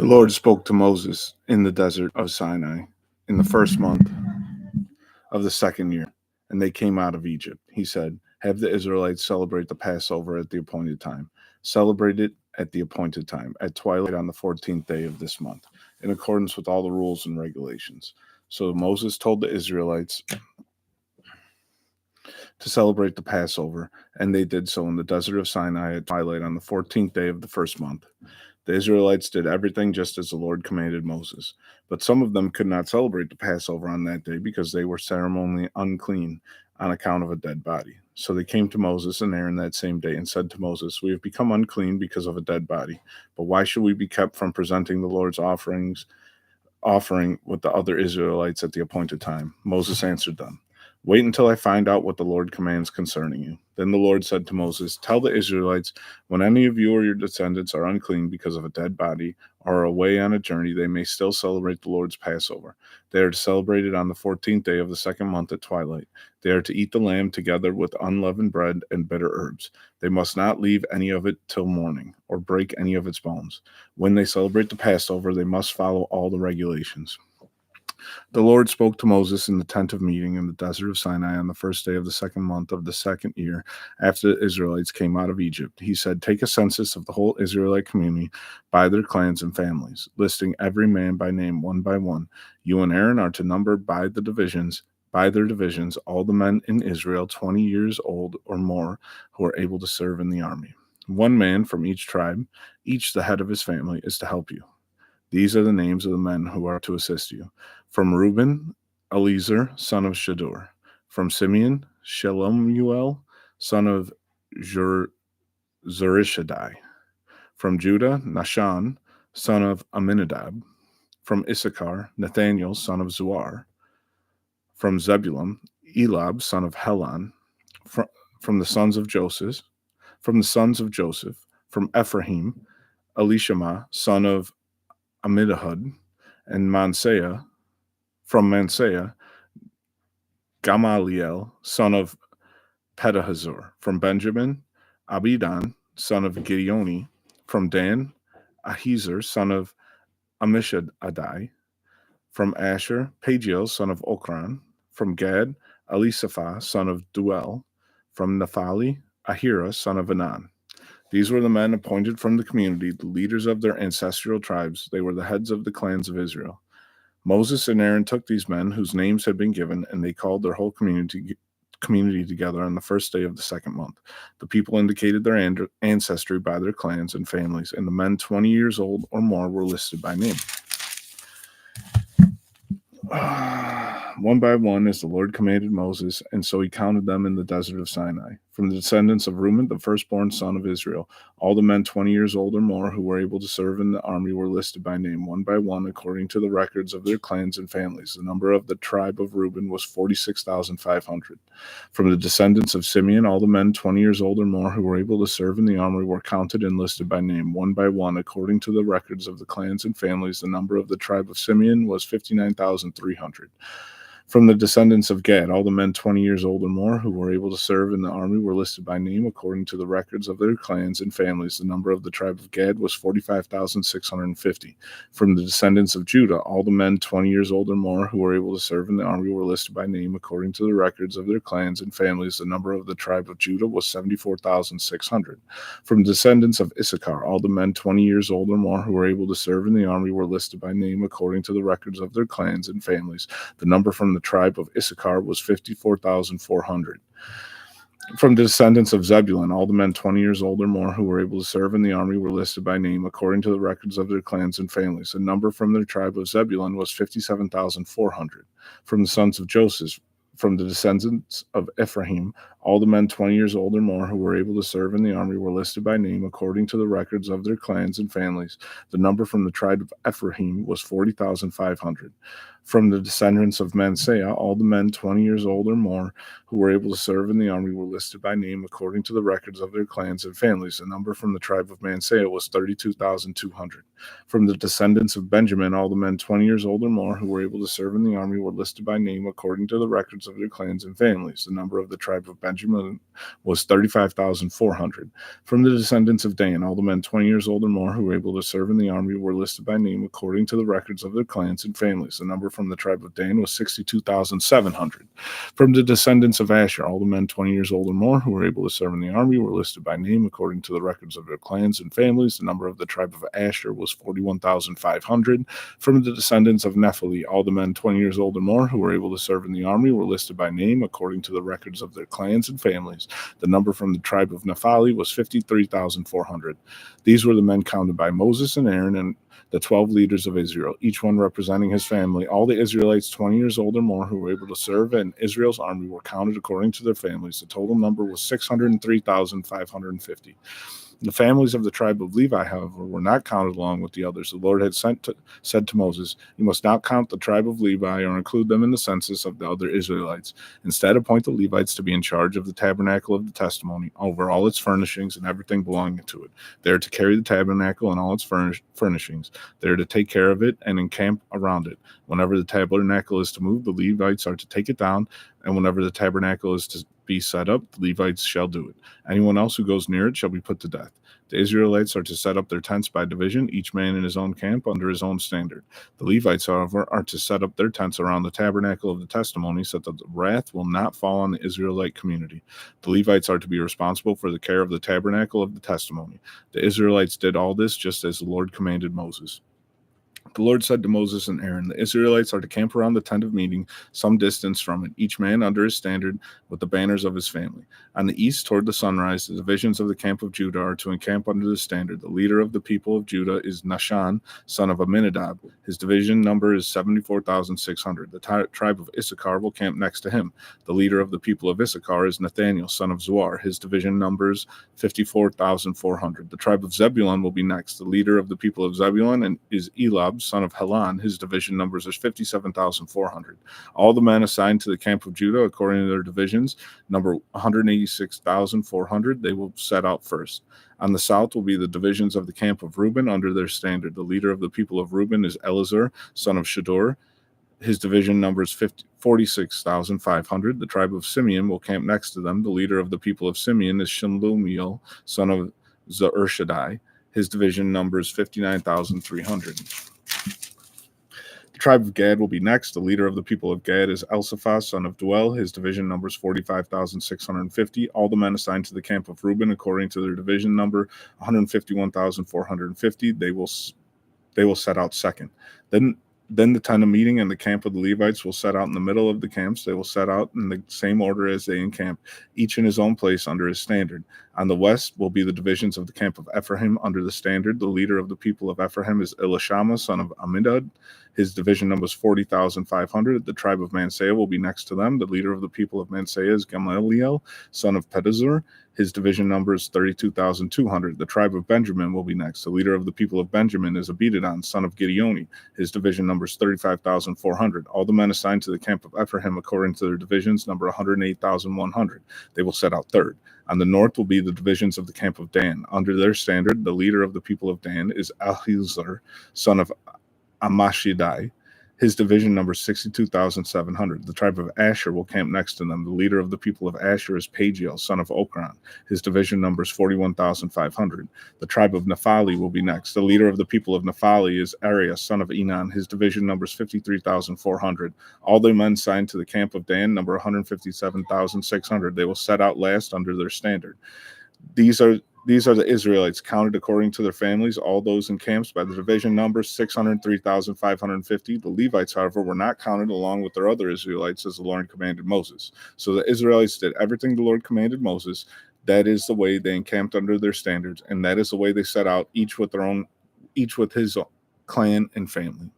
The Lord spoke to Moses in the desert of Sinai in the first month of the second year, and they came out of Egypt. He said, "Have the Israelites celebrate the Passover at the appointed time. Celebrate it at the appointed time, at twilight on the 14th day of this month, in accordance with all the rules and regulations." So Moses told the Israelites to celebrate the Passover, and they did so in the desert of Sinai at twilight on the 14th day of the first month. The Israelites did everything just as the Lord commanded Moses. But some of them could not celebrate the Passover on that day because they were ceremonially unclean on account of a dead body. So they came to Moses and Aaron that same day and said to Moses, "We have become unclean because of a dead body. But why should we be kept from presenting the Lord's offering with the other Israelites at the appointed time?" Moses answered them, "Wait until I find out what the Lord commands concerning you." Then the Lord said to Moses, "Tell the Israelites, when any of you or your descendants are unclean because of a dead body or are away on a journey, they may still celebrate the Lord's Passover. They are to celebrate it on the 14th day of the second month at twilight. They are to eat the lamb together with unleavened bread and bitter herbs. They must not leave any of it till morning or break any of its bones. When they celebrate the Passover, they must follow all the regulations." The Lord spoke to Moses in the tent of meeting in the desert of Sinai on the first day of the second month of the second year after the Israelites came out of Egypt. He said, "Take a census of the whole Israelite community by their clans and families, listing every man by name one by one. You and Aaron are to number by their divisions, all the men in Israel 20 years old or more who are able to serve in the army. One man from each tribe, each the head of his family, is to help you. These are the names of the men who are to assist you. From Reuben, Eliezer, son of Shadur. From Simeon, Shelumiel, son of Zurishaddai. From Judah, Nahshon, son of Amminadab. From Issachar, Nathaniel, son of Zuar. From Zebulun, Elab, son of Helon. From the sons of Joseph. From Ephraim, Elishama, son of Amidahud, and from Manseiah, Gamaliel, son of Pedahazur. From Benjamin, Abidan, son of Gideoni. From Dan, Ahiezer, son of Ammishaddai. From Asher, Pagiel, son of Okran. From Gad, Elisapha, son of Duel. From Naphtali, Ahira, son of Anan. These were the men appointed from the community, the leaders of their ancestral tribes. They were the heads of the clans of Israel. Moses and Aaron took these men whose names had been given, and they called their whole community together on the first day of the second month. The people indicated their ancestry by their clans and families, and the men 20 years old or more were listed by name. One by one, as the Lord commanded Moses, and so he counted them in the desert of Sinai. From the descendants of Reuben, the firstborn son of Israel, all the men 20 years old or more who were able to serve in the army were listed by name, one by one, according to the records of their clans and families. The number of the tribe of Reuben was 46,500. From the descendants of Simeon, all the men 20 years old or more who were able to serve in the army were counted and listed by name, one by one, according to the records of the clans and families. The number of the tribe of Simeon was 59,300. From the descendants of Gad, all the men 20 years old or more who were able to serve in the army were listed by name according to the records of their clans and families. The number of the tribe of Gad was 45,650. From the descendants of Judah, all the men 20 years old or more who were able to serve in the army were listed by name according to the records of their clans and families. The number of the tribe of Judah was 74,600. From the descendants of Issachar, all the men 20 years old or more who were able to serve in the army were listed by name according to the records of their clans and families. The number from the tribe of Issachar was 54,400. From the descendants of Zebulun, all the men 20 years old or more who were able to serve in the army were listed by name according to the records of their clans and families. The number from the tribe of Zebulun was 57,400. From the sons of Joseph, from the descendants of Ephraim, all the men 20 years old or more who were able to serve in the army were listed by name according to the records of their clans and families. The number from the tribe of Ephraim was 40,500. From the descendants of Manseiah, all the men 20 years old or more who were able to serve in the army were listed by name according to the records of their clans and families. The number from the tribe of Manseiah was 32,200. From the descendants of Benjamin, all the men 20 years old or more who were able to serve in the army were listed by name according to the records of their clans and families. The number of the tribe of Benjamin Benjamin was 35,400. From the descendants of Dan, all the men 20 years old or more who were able to serve in the army were listed by name according to the records of their clans and families. The number from the tribe of Dan was 62,700. From the descendants of Asher, all the men 20 years old or more who were able to serve in the army were listed by name according to the records of their clans and families. The number of the tribe of Asher was 41,500. From the descendants of Nephilim, all the men 20 years old or more who were able to serve in the army were listed by name according to the records of their clans and families. The number from the tribe of Naphtali was 53,400. These were the men counted by Moses and Aaron and the 12 leaders of Israel, each one representing his family. All the Israelites 20 years old or more who were able to serve in Israel's army were counted according to their families. The total number was 603,550. The families of the tribe of Levi, however, were not counted along with the others. The Lord had said to Moses, "You must not count the tribe of Levi or include them in the census of the other Israelites. Instead, appoint the Levites to be in charge of the tabernacle of the testimony, over all its furnishings and everything belonging to it. They are to carry the tabernacle and all its furnishings. They are to take care of it and encamp around it. Whenever the tabernacle is to move, the Levites are to take it down, and whenever the tabernacle is to be set up, the Levites shall do it. Anyone else who goes near it shall be put to death. The Israelites are to set up their tents by division, each man in his own camp under his own standard. The Levites, however, are to set up their tents around the tabernacle of the testimony so that the wrath will not fall on the Israelite community. The Levites are to be responsible for the care of the tabernacle of the testimony. The Israelites did all this just as the Lord commanded Moses. The Lord said to Moses and Aaron, "The Israelites are to camp around the tent of meeting, some distance from it, each man under his standard with the banners of his family. On the east toward the sunrise, the divisions of the camp of Judah are to encamp under the standard. The leader of the people of Judah is Nahshon, son of Amminadab. His division number is 74,600. The tribe of Issachar will camp next to him. The leader of the people of Issachar is Nathaniel, son of Zuar. His division numbers 54,400. The tribe of Zebulun will be next. The leader of the people of Zebulun is Elab, son of Helon. His division numbers is 57,400. All the men assigned to the camp of Judah, according to their divisions, number 186,400. They will set out first. On the south will be the divisions of the camp of Reuben under their standard. The leader of the people of Reuben is Elazar, son of Shedeur. His division numbers 46,500. The tribe of Simeon will camp next to them. The leader of the people of Simeon is Shelumiel, son of Zeurshadai. His division numbers 59,300. The tribe of Gad will be next. The leader of the people of Gad is Elsaphaz, son of Duel. His division numbers 45,650. All the men assigned to the camp of Reuben, according to their division number, 151,450. They will set out second. Then the tent of meeting and the camp of the Levites will set out in the middle of the camps. They will set out in the same order as they encamp, each in his own place under his standard. On the west will be the divisions of the camp of Ephraim under the standard. The leader of the people of Ephraim is Elishama, son of Amminadab. His division numbers 40,500. The tribe of Manasseh will be next to them. The leader of the people of Manasseh is Gamaliel, son of Pedazur. His division number is 32,200. The tribe of Benjamin will be next. The leader of the people of Benjamin is Abidadon, son of Gideoni. His division number is 35,400. All the men assigned to the camp of Ephraim, according to their divisions, number 108,100. They will set out third. On the north will be the divisions of the camp of Dan. Under their standard, the leader of the people of Dan is Ahiezer, son of Amashidai. His division number 62,700. The tribe of Asher will camp next to them. The leader of the people of Asher is Pagiel, son of Okran. His division number is 41,500. The tribe of Naphtali will be next. The leader of the people of Naphtali is Arias, son of Enan. His division number is 53,400. All the men signed to the camp of Dan, number 157,600. They will set out last under their standard. These are the Israelites counted according to their families, all those in camps by the division numbers 603,550. The Levites, however, were not counted along with their other Israelites as the Lord commanded Moses. So the Israelites did everything the Lord commanded Moses. That is the way they encamped under their standards, and that is the way they set out, each with his clan and family.